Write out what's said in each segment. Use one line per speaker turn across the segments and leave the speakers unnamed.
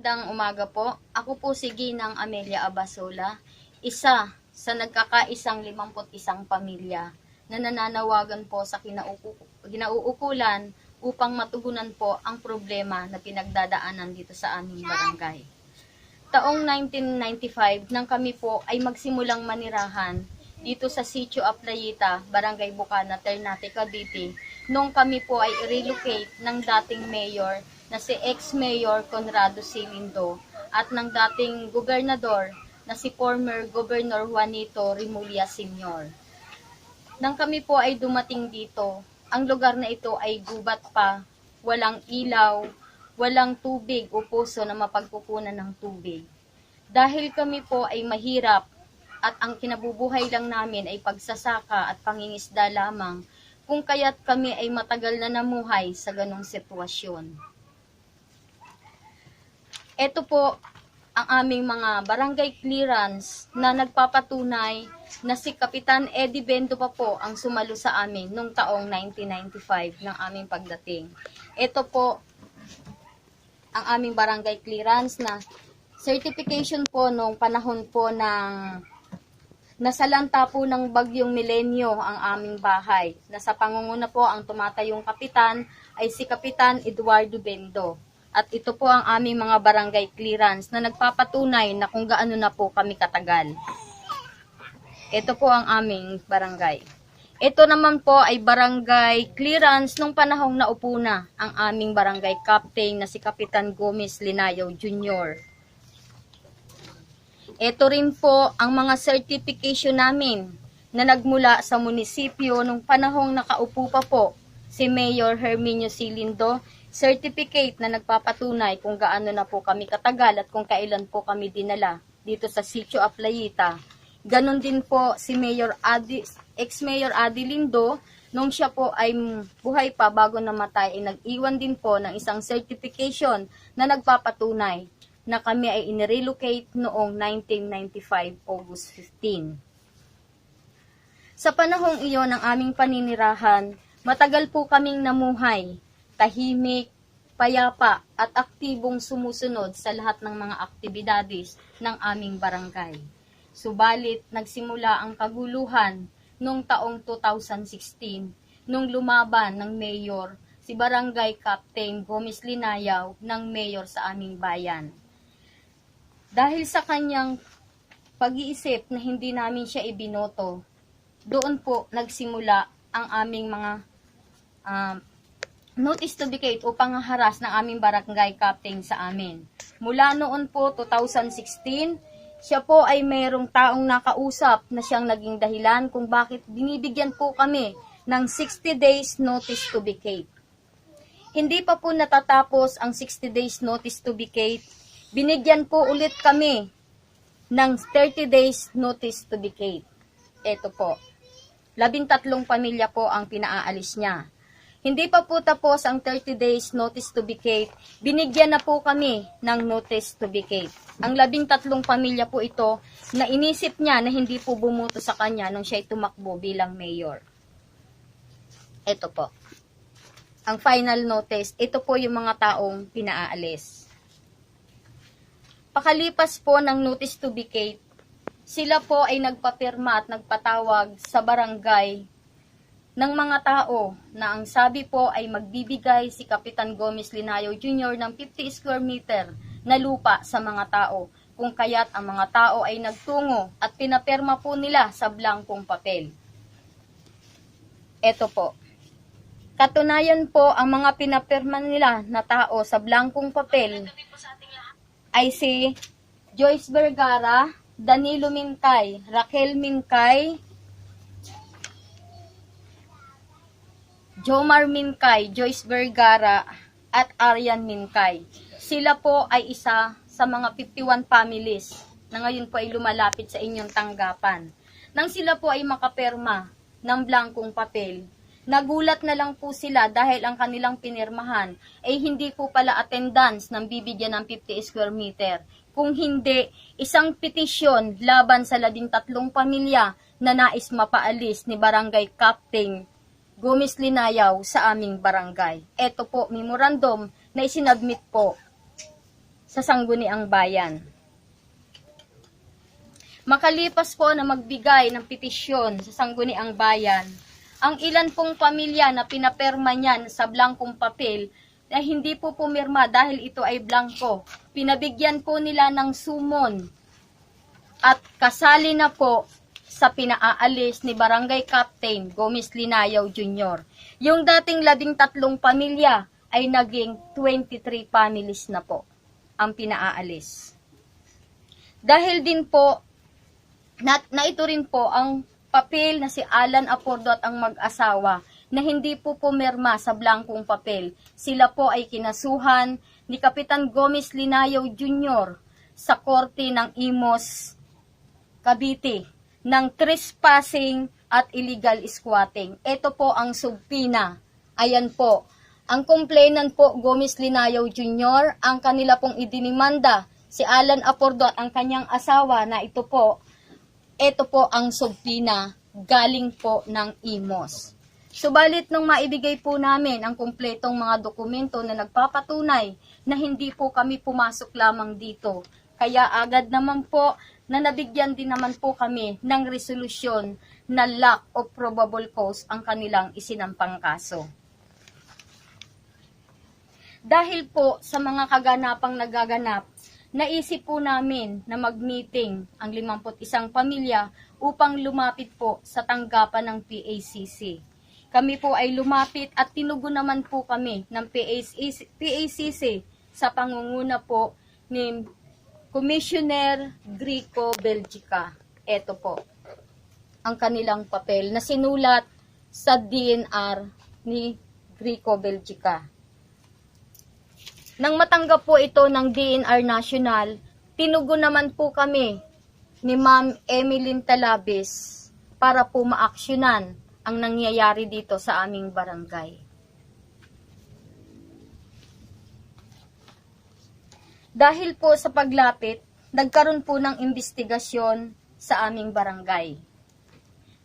Magandang umaga po. Ako po si Ginang Amelia Abasola, isa sa nagkakaisang 51 pamilya na nananawagan po sa kinauukulan upang matugunan po ang problema na pinagdadaanan dito sa aming barangay. Taong 1995 nang kami po ay magsimulang manirahan dito sa Sitio Aplayita, Barangay Bukana, Ternate, Cavite, nung kami po ay relocate ng dating mayor na si ex-mayor Conrado C. Lindo at ng dating gobernador na si former Governor Juanito Rimulya Sr. Nang kami po ay dumating dito, ang lugar na ito ay gubat pa, walang ilaw, walang tubig o puso na mapagkukunan ng tubig. Dahil kami po ay mahirap at ang kinabubuhay lang namin ay pagsasaka at pangingisda lamang, kung kaya't kami ay matagal na namuhay sa ganong sitwasyon. Ito po ang aming mga barangay clearance na nagpapatunay na si Kapitan Eddie Bendo pa po ang sumalo sa amin noong taong 1995 ng aming pagdating. Ito po ang aming barangay clearance na certification po noong panahon po ng nasalanta po ng bagyong Milenyo ang aming bahay. Nasa pangunguna po ang tumatayong kapitan ay si Kapitan Eduardo Bendo. At ito po ang aming mga barangay clearance na nagpapatunay na kung gaano na po kami katagal. Ito po ang aming barangay. Ito naman po ay barangay clearance nung panahong naupo na ang aming barangay captain na si Kapitan Gomez Linayaw Jr. Ito rin po ang mga certification namin na nagmula sa munisipyo nung panahong nakaupo pa po si Mayor Herminio C. Lindo, certificate na nagpapatunay kung gaano na po kami katagal at kung kailan po kami dinala dito sa Sitio Aplayita. Ganon din po si ex-Mayor Adi Lindo, nung siya po ay buhay pa bago namatay, ay nag-iwan din po ng isang certification na nagpapatunay na kami ay inirelocate noong 1995 August 15. Sa panahong iyon ng aming paninirahan, matagal po kaming namuhay, tahimik, payapa at aktibong sumusunod sa lahat ng mga aktibidades ng aming barangay. Subalit, nagsimula ang kaguluhan noong taong 2016 nung lumaban ng mayor si Barangay Captain Gomez Linayaw ng mayor sa aming bayan. Dahil sa kanyang pag-iisip na hindi namin siya ibinoto, doon po nagsimula ang aming mga notice to vacate o panghaharas ng aming barangay captain sa amin. Mula noon po, 2016, siya po ay mayroong taong nakausap na siyang naging dahilan kung bakit binibigyan po kami ng 60 days notice to vacate. Hindi pa po natatapos ang 60 days notice to vacate, binigyan po ulit kami ng 30 days notice to vacate. Ito po, 13 pamilya po ang pinaalis niya. Hindi pa po tapos ang 30 days notice to vacate, binigyan na po kami ng notice to vacate. Ang 13 pamilya po ito na inisip niya na hindi po bumuto sa kanya nung siya'y tumakbo bilang mayor. Ito po. Ang final notice, ito po yung mga taong pinaalis. Pakalipas po ng notice to vacate, sila po ay nagpapirma at nagpatawag sa barangay ng mga tao na ang sabi po ay magbibigay si Kapitan Gomez Linayaw Jr. ng 50 square meter na lupa sa mga tao, kung kaya't ang mga tao ay nagtungo at pinapirma po nila sa blankong papel. Ito po. Katunayan po, ang mga pinapirma nila na tao sa blankong papel ay si Joyce Vergara, Danilo Minkay, Raquel Minkay, Jomar Minkay, Joyce Vergara, at Arian Minkay. Sila po ay isa sa mga 51 families na ngayon po ay lumalapit sa inyong tanggapan. Nang sila po ay makaperma ng blankong papel, nagulat na lang po sila dahil ang kanilang pinirmahan ay hindi po pala attendance ng bibigyan ng 50 square meter. Kung hindi, isang petisyon laban sa 13 pamilya na nais mapaalis ni Barangay Captain Gomez Linayaw sa aming barangay. Ito po, memorandum na isinabmit po sa Sangguniang Bayan. Makalipas po na magbigay ng petisyon sa Sangguniang Bayan, ang ilan pong pamilya na pinaperma niyan sa blankong papel na hindi po pumirma dahil ito ay blanko, pinabigyan po nila ng sumon at kasali na po sa pinaalis ni Barangay Captain Gomez Linayaw Jr. Yung dating 13 pamilya ay naging 23 families na po ang pinaalis. Dahil din po, na ito rin po ang papel na si Alan Apordo at ang mag-asawa na hindi po pumirma sa blankong papel. Sila po ay kinasuhan ni Kapitan Gomez Linayaw Jr. sa korte ng Imos, Cavite ng trespassing at illegal squatting. Ito po ang subpina. Ayan po. Ang complainant po, Gomez Linayaw Jr., ang kanila pong idinimanda, si Alan Apordo at ang kanyang asawa na ito po ang subpina galing po ng Imos. Subalit nung maibigay po namin ang kumpletong mga dokumento na nagpapatunay na hindi po kami pumasok lamang dito, kaya agad naman po na nabigyan din naman po kami ng resolusyon na lack of probable cause ang kanilang isinampang kaso. Dahil po sa mga kaganapang nagaganap, naisip po namin na mag-meeting ang 51 pamilya upang lumapit po sa tanggapan ng PACC. Kami po ay lumapit at tinugon naman po kami ng PACC sa pangunguna po ni Commissioner Greco Belgica. Ito po ang kanilang papel na sinulat sa DNR ni Greco Belgica. Nang matanggap po ito ng DNR National, tinugon naman po kami ni Ma'am Emeline Talabes para po maaksyonan ang nangyayari dito sa aming barangay. Dahil po sa paglapit, nagkaroon po ng investigasyon sa aming barangay.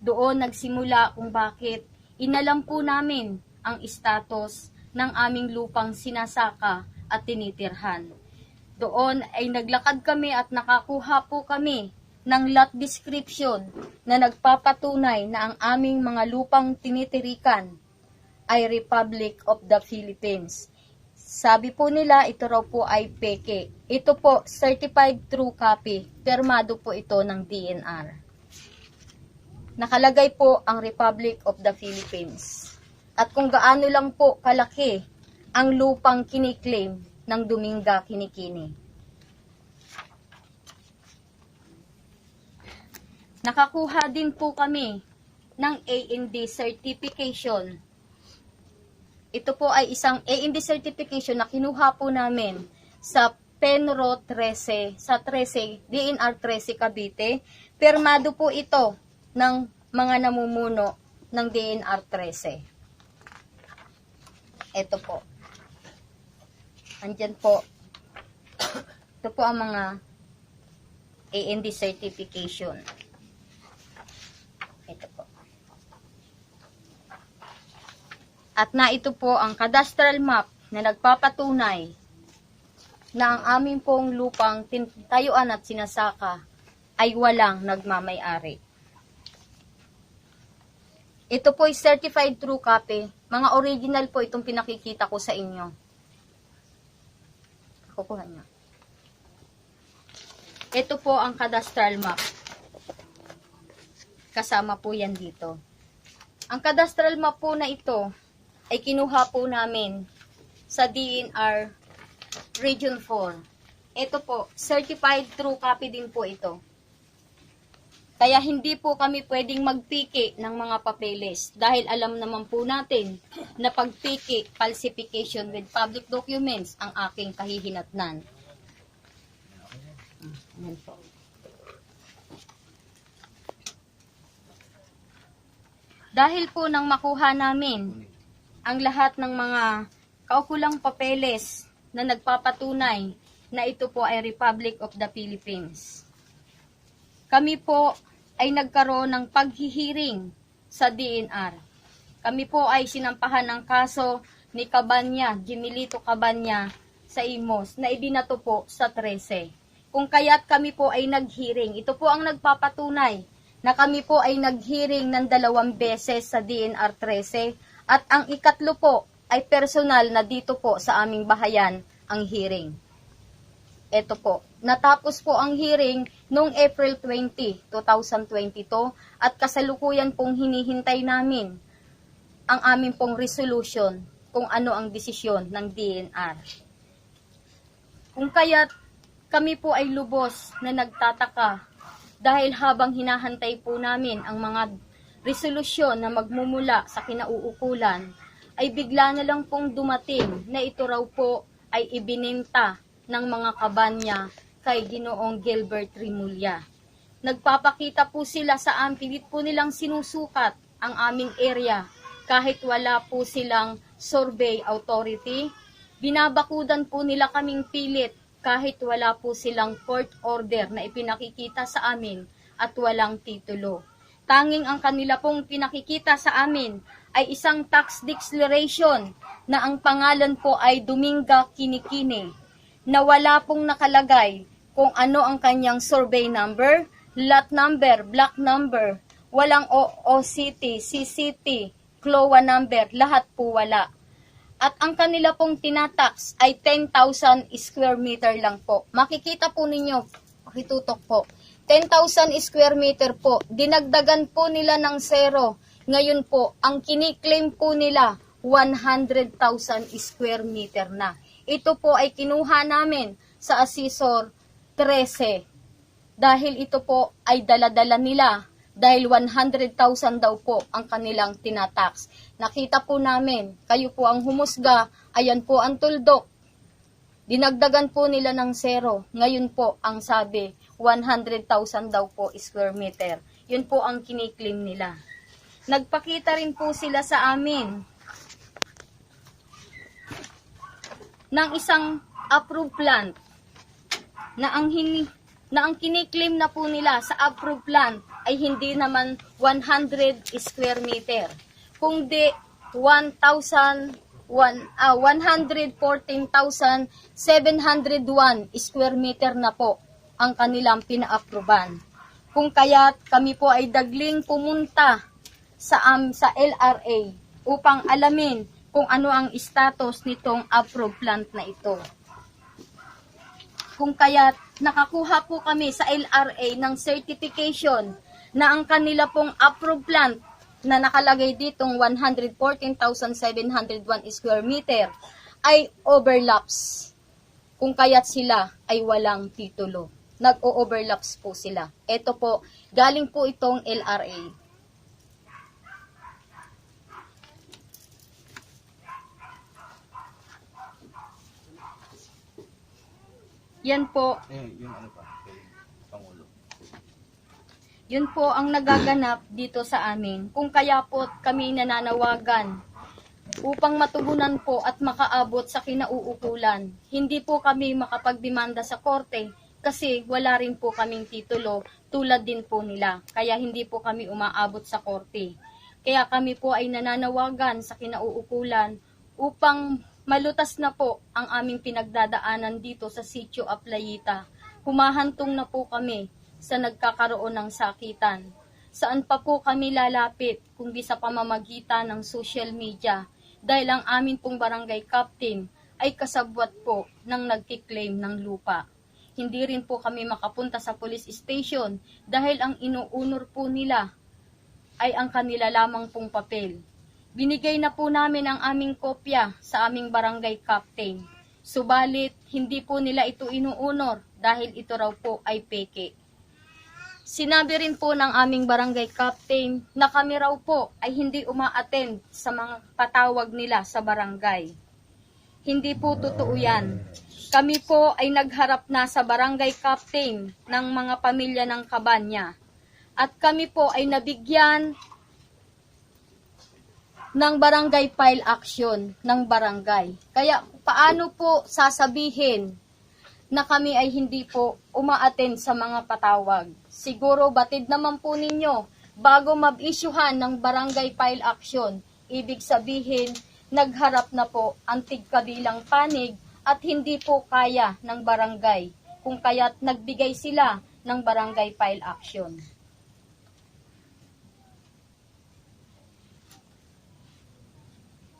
Doon nagsimula kung bakit inalam po namin ang status ng aming lupang sinasaka at tinitirhan. Doon ay naglakad kami at nakakuha po kami ng lot description na nagpapatunay na ang aming mga lupang tinitirikan ay Republic of the Philippines. Sabi po nila, ito raw po ay peke. Ito po, certified true copy. Permado po ito ng DNR. Nakalagay po ang Republic of the Philippines. At kung gaano lang po kalaki ang lupang kiniklaim ng Dominga Kinikini. Nakakuha din po kami ng A&D certification. Ito po ay isang A&D certification na kinuha po namin sa Penro 13, sa 13, DNR 13 Cavite. Permado po ito ng mga namumuno ng DNR 13. Ito po. Andyan po. Ito po ang mga A&D certification. Ito po. At na ito po ang cadastral map na nagpapatunay na ang aming pong lupang tayuan at sinasaka ay walang nagmamay-ari. Ito po ay certified true copy. Mga original po itong pinakikita ko sa inyo. Kukuha niyo. Ito po ang cadastral map. Kasama po yan dito. Ang cadastral map po na ito ay kinuha po namin sa DNR Region 4. Ito po, certified true copy din po ito. Kaya hindi po kami pwedeng magpiki ng mga papeles dahil alam naman po natin na pagpiki, falsification with public documents ang aking kahihinatnan. Ayan po. Dahil po nang makuha namin ang lahat ng mga kaukulang papeles na nagpapatunay na ito po ay Republic of the Philippines. Kami po ay nagkaroon ng paghihiring sa DNR. Kami po ay sinampahan ng kaso ni Cabanya, Jimilito Cabanya, sa Imos na ibinato po sa 13. Kung kaya't kami po ay nag-hearing. Ito po ang nagpapatunay na kami po ay nag-hearing ng 2 beses sa DNR 13 at ang ikatlo po ay personal na dito po sa aming bahayan ang hearing. Ito po, natapos po ang hearing noong April 20, 2022 at kasalukuyan pong hinihintay namin ang aming pong resolution kung ano ang desisyon ng DNR. Kung kaya't kami po ay lubos na nagtataka dahil habang hinahantay po namin ang mga resolusyon na magmumula sa kinauukulan, ay bigla na lang pong dumating na ito raw po ay ibininta ng mga kabanya kay Ginoong Gilbert Rimulya. Nagpapakita po sila sa amin, pilit po nilang sinusukat ang aming area kahit wala po silang survey authority. Binabakudan po nila kaming pilit kahit wala po silang court order na ipinakikita sa amin at walang titulo. Tanging ang kanila pong pinakikita sa amin ay isang tax declaration na ang pangalan po ay Dominga Kinikini, na wala pong nakalagay kung ano ang kanyang survey number, lot number, block number, walang OCT, CCT, CLOA number, lahat po wala. At ang kanila pong tinatax ay 10,000 square meter lang po. Makikita po ninyo, pakitutok po, 10,000 square meter po, dinagdagan po nila ng zero. Ngayon po, ang kiniklaim po nila, 100,000 square meter na. Ito po ay kinuha namin sa Assessor 13. Dahil ito po ay daladala nila. Dahil 100,000 daw po ang kanilang tinatax. Nakita po namin, kayo po ang humusga, ayan po ang tuldok. Dinagdagan po nila ng zero. Ngayon po, ang sabi, 100,000 daw po square meter. Yun po ang kiniklaim nila. Nagpakita rin po sila sa amin ng isang approved plant na ang kiniklaim na po nila sa approved plant ay hindi naman 100 square meter, kundi 114,701 square meter na po ang kanilang pina-approban. Kung kaya't kami po ay dagling pumunta sa LRA upang alamin kung ano ang status nitong approved plant na ito. Kung kaya't nakakuha po kami sa LRA ng certification na ang kanila pong approved plant na nakalagay ditong 114,701 square meter ay overlaps. Kung kaya't sila ay walang titulo. Nag-o-overlaps po sila. Ito po, galing po itong LRA. Yan po.
Yung ano pa, kay Pangulo.
Yun po ang nagaganap dito sa amin. Kung kaya po kami nananawagan upang matugunan po at makaabot sa kinauukulan. Hindi po kami makapagdemanda sa korte kasi wala rin po kaming titulo tulad din po nila. Kaya hindi po kami umaabot sa korte. Kaya kami po ay nananawagan sa kinauukulan upang malutas na po ang aming pinagdadaanan dito sa Sitio Aplayita. Humahantong na po kami sa nagkakaroon ng sakitan. Saan pa po kami lalapit kung di sa pamamagitan ng social media dahil ang amin pong barangay captain ay kasabwat po ng nagkiklaim ng lupa. Hindi rin po kami makapunta sa police station dahil ang inuunor po nila ay ang kanila lamang pong papel. Binigay na po namin ang aming kopya sa aming barangay captain. Subalit, hindi po nila ito inuunor dahil ito raw po ay peke. Sinabi rin po ng aming barangay captain na kami raw po ay hindi uma-attend sa mga patawag nila sa barangay. Hindi po totoo yan. Kami po ay nagharap na sa barangay captain ng mga pamilya ng Kabanya. At kami po ay nabigyan ng barangay file action ng barangay. Kaya paano po sasabihin na kami ay hindi po uma-attend sa mga patawag? Siguro batid naman po ninyo bago mag-issuehan ng barangay file action. Ibig sabihin, nagharap na po ang tigkabilang panig at hindi po kaya ng barangay, kung kaya't nagbigay sila ng barangay file action.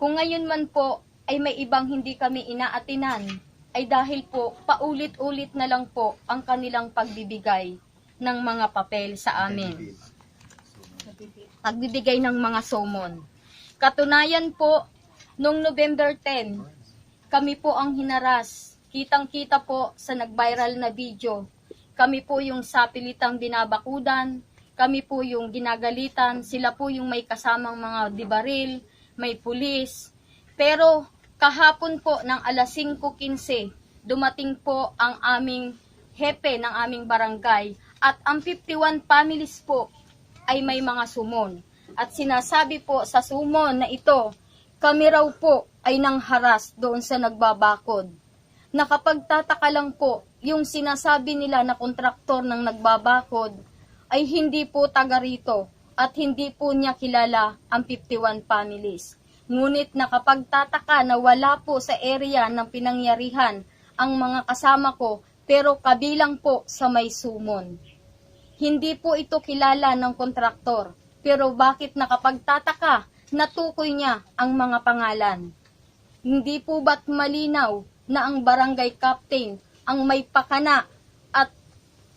Kung ngayon man po ay may ibang hindi kami inaatinan, ay dahil po paulit-ulit na lang po ang kanilang pagbibigay ng mga papel sa amin. Pagbibigay ng mga summon. Katunayan po, noong November 10, kami po ang hinaras. Kitang-kita po sa nag-viral na video. Kami po yung sapilitang binabakudan, kami po yung ginagalitan, sila po yung may kasamang mga dibaril, may pulis. Pero kahapon po ng alas 5:15, dumating po ang aming hepe ng aming barangay at ang 51 families po ay may mga sumon. At sinasabi po sa sumon na ito, kami raw po ay nangharas doon sa nagbabakod. Nakapagtataka lang po, yung sinasabi nila na kontraktor ng nagbabakod ay hindi po taga rito at hindi po niya kilala ang 51 families. Ngunit nakapagtataka na wala po sa area ng pinangyarihan ang mga kasama ko pero kabilang po sa may sumon. Hindi po ito kilala ng kontraktor pero bakit nakapagtataka natukoy niya ang mga pangalan? Hindi po ba't malinaw na ang barangay captain ang may pakana at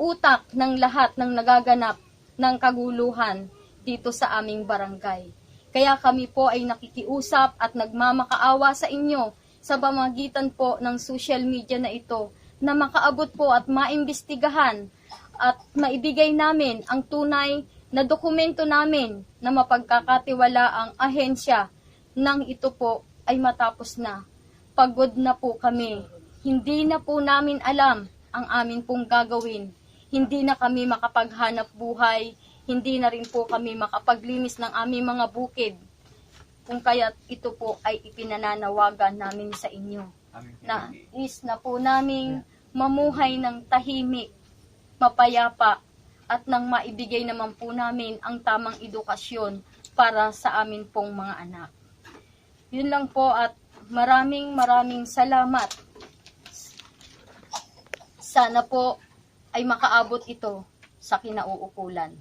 utak ng lahat ng nagaganap ng kaguluhan dito sa aming barangay. Kaya kami po ay nakikiusap at nagmamakaawa sa inyo sa pamamagitan po ng social media na ito na makaabot po at maimbestigahan at maibigay namin ang tunay na dokumento namin na mapagkakatiwalaang ahensya nang ito po ay matapos na. Pagod na po kami. Hindi na po namin alam ang amin pong gagawin. Hindi na kami makapaghanap buhay. Hindi na rin po kami makapaglinis ng aming mga bukid. Kung kaya ito po ay ipinananawagan namin sa inyo. Na po naming mamuhay ng tahimik, mapayapa, at nang maibigay naman po namin ang tamang edukasyon para sa amin pong mga anak. Yun lang po at maraming salamat. Sana po ay makaabot ito sa kinauukulan.